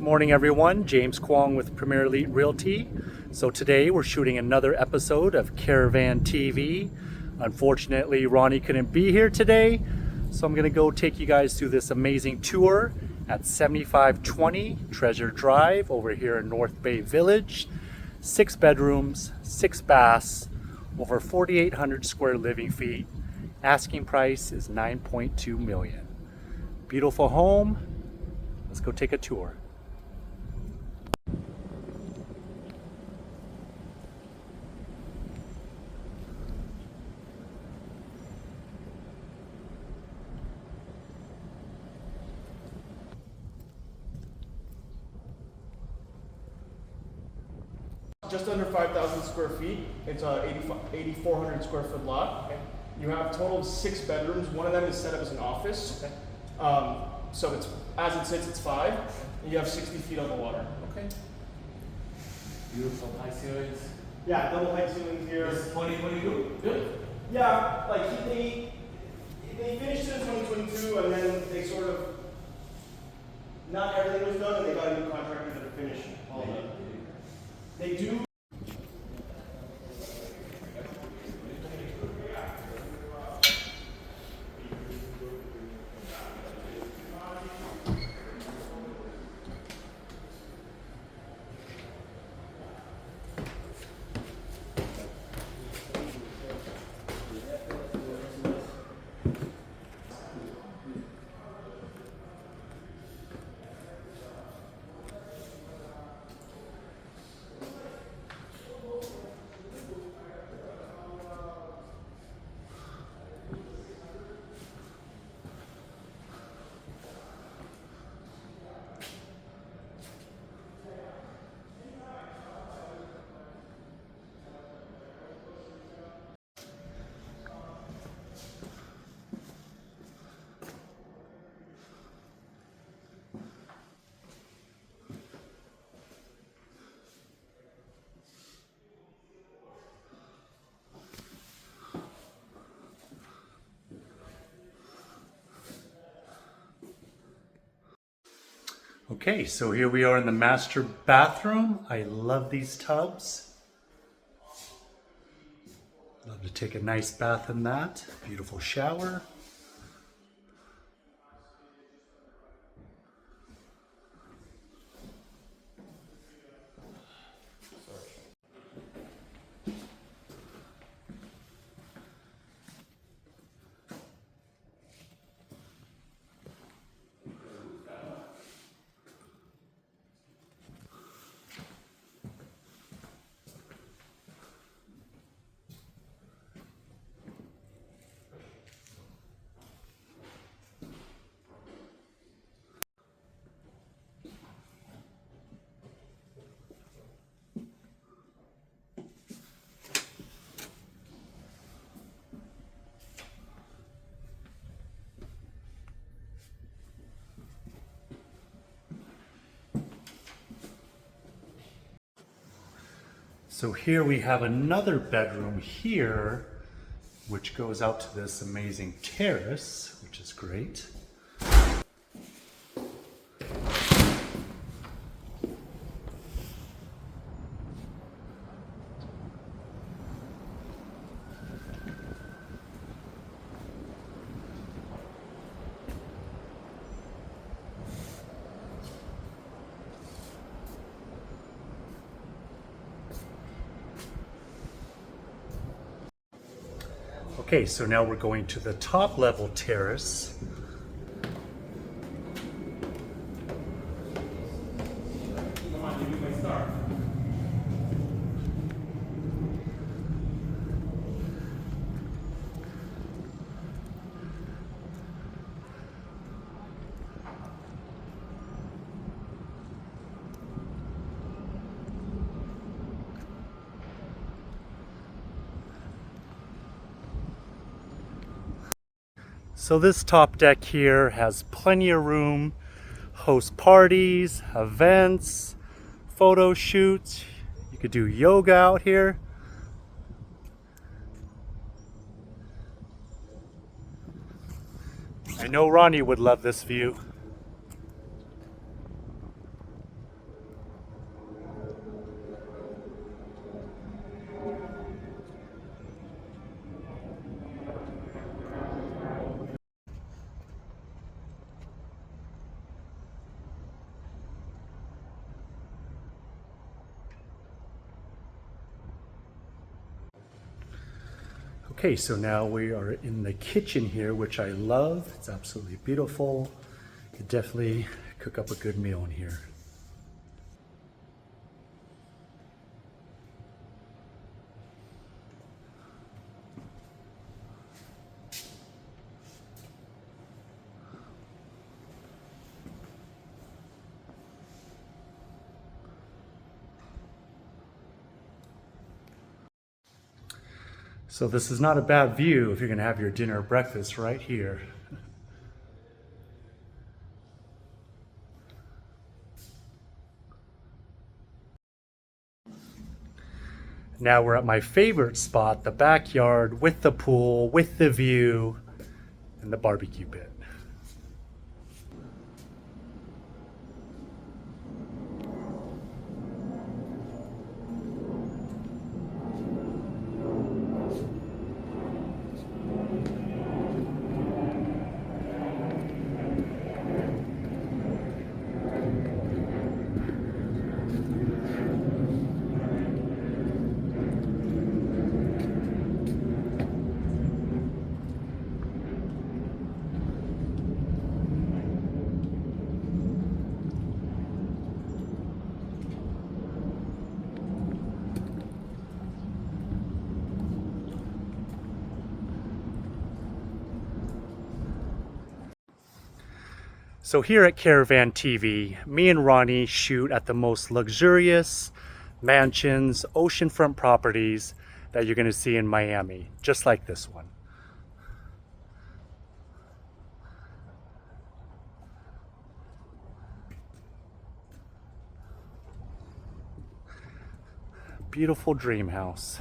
Morning everyone, James Kwong with Premier Elite Realty. So today we're shooting another episode of Caravan TV. Unfortunately, Ronnie couldn't be here today, so I'm gonna go take you guys through this amazing tour at 7520 Treasure Drive over here in North Bay Village. 6 bedrooms, 6 baths, over 4,800 square living feet. Asking price is 9.2 million. Beautiful home. Let's go take a tour. Just under 5,000 square feet. It's a 8,400 square foot lot. Okay. You have a total of 6 bedrooms. One of them is set up as an office. Okay. So it's, as it sits, it's 5. And you have 60 feet on the water. Okay. Beautiful high ceilings. Yeah, double height ceilings here. This is 2022. Good. Yeah, like they finished it in 2022, and then they sort of, not everything was done, and they got a new contractor to finish all the. They do. Okay, so here we are in the master bathroom. I love these tubs. Love to take a nice bath in that. Beautiful shower. So here we have another bedroom here, which goes out to this amazing terrace, which is great. Okay, so now we're going to the top level terrace. Come on, you be my star. So this top deck here has plenty of room, host parties, events, photo shoots. You could do yoga out here. I know Ronnie would love this view. Okay, so now we are in the kitchen here, which I love. It's absolutely beautiful. You could definitely cook up a good meal in here. So this is not a bad view if you're gonna have your dinner or breakfast right here. Now we're at my favorite spot, the backyard with the pool, with the view, and the barbecue pit. So here at Caravan TV, me and Ronnie shoot at the most luxurious mansions, oceanfront properties that you're going to see in Miami, just like this one. Beautiful dream house.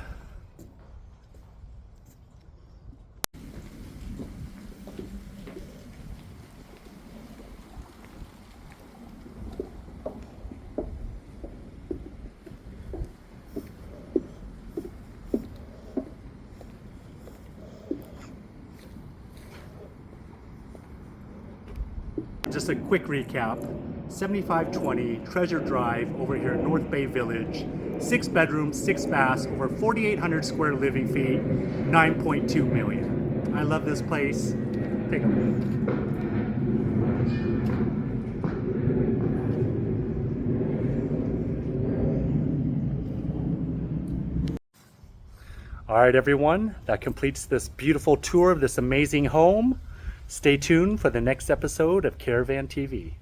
Just a quick recap. 7520 Treasure Drive over here in North Bay Village. 6 bedrooms, 6 baths, over 4,800 square living feet, 9.2 million. I love this place. Take a look. All right, everyone, that completes this beautiful tour of this amazing home. Stay tuned for the next episode of Caravan TV.